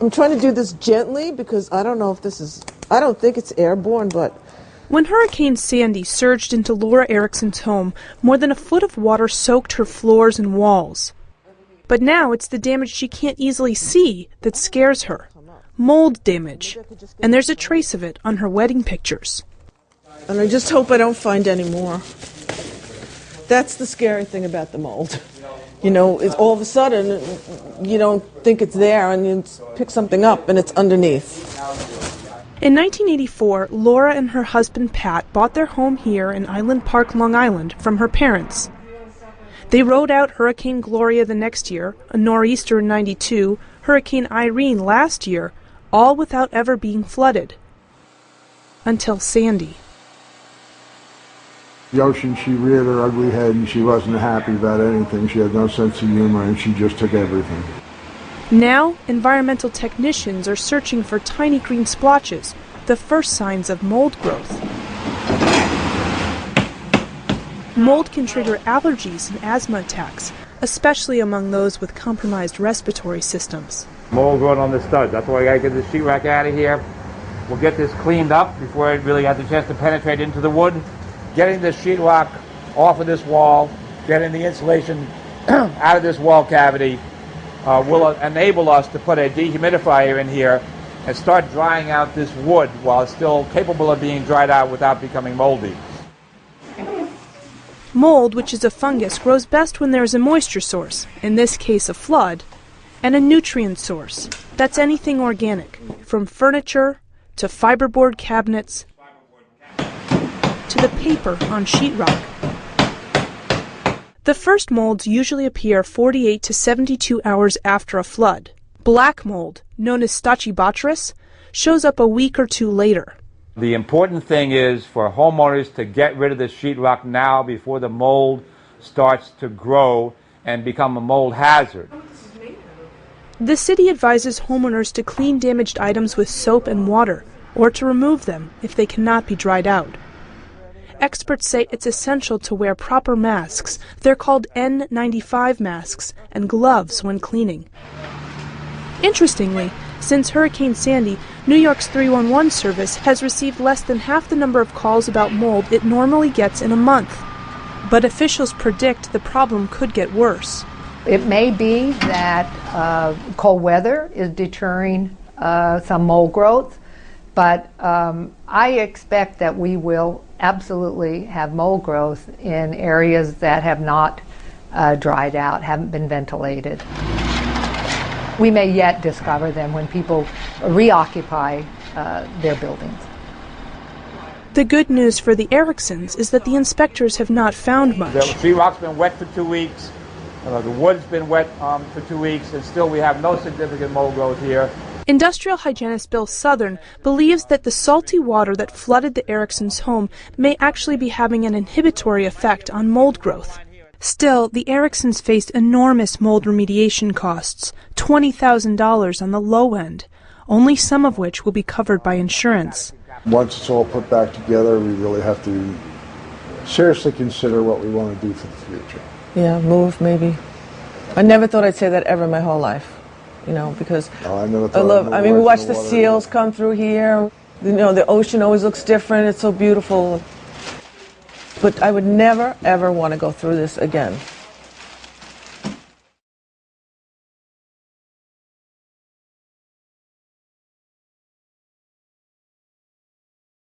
I'm trying to do this gently because I don't know if this is, I don't think it's airborne, but... When Hurricane Sandy surged into Laura Erickson's home, more than a foot of water soaked her floors and walls. But now it's the damage she can't easily see that scares her. Mold damage. And there's a trace of it on her wedding pictures. And I just hope I don't find any more. That's the scary thing about the mold. You know, it's all of a sudden, you don't think it's there, and you pick something up, and it's underneath. In 1984, Laura and her husband Pat bought their home here in Island Park, Long Island, from her parents. They rode out Hurricane Gloria the next year, a nor'easter in '92, Hurricane Irene last year, all without ever being flooded. Until Sandy. The ocean, she reared her ugly head and she wasn't happy about anything. She had no sense of humor and she just took everything. Now, environmental technicians are searching for tiny green splotches, the first signs of mold growth. Mold can trigger allergies and asthma attacks, especially among those with compromised respiratory systems. Mold growing on the studs. That's why I gotta get this sheetrock out of here. We'll get this cleaned up before it really has a chance to penetrate into the wood. Getting the sheetrock off of this wall, getting the insulation out of this wall cavity will enable us to put a dehumidifier in here and start drying out this wood while it's still capable of being dried out without becoming moldy. Mold, which is a fungus, grows best when there is a moisture source, in this case a flood, and a nutrient source. That's anything organic, from furniture to fiberboard cabinets to the paper on sheetrock. The first molds usually appear 48 to 72 hours after a flood. Black mold, known as Stachybotrys, shows up a week or two later. The important thing is for homeowners to get rid of the sheetrock now before the mold starts to grow and become a mold hazard. The city advises homeowners to clean damaged items with soap and water, or to remove them if they cannot be dried out. Experts say it's essential to wear proper masks. They're called N95 masks, and gloves when cleaning. Interestingly, since Hurricane Sandy, New York's 311 service has received less than half the number of calls about mold it normally gets in a month. But officials predict the problem could get worse. It may be that cold weather is deterring some mold growth, but I expect that we will absolutely have mold growth in areas that have not dried out, haven't been ventilated. We may yet discover them when people reoccupy their buildings. The good news for the Ericksons is that the inspectors have not found much. The sheetrock's been wet for 2 weeks, the wood's been wet for 2 weeks, and still we have no significant mold growth here. Industrial hygienist Bill Southern believes that the salty water that flooded the Ericksons' home may actually be having an inhibitory effect on mold growth. Still, the Ericksons faced enormous mold remediation costs, $20,000 on the low end, only some of which will be covered by insurance. Once it's all put back together, we really have to seriously consider what we want to do for the future. Yeah, move maybe. I never thought I'd say that ever in my whole life. You know, because I mean, we watch the seals come through here. You know, the ocean always looks different. It's so beautiful. But I would never, ever want to go through this again.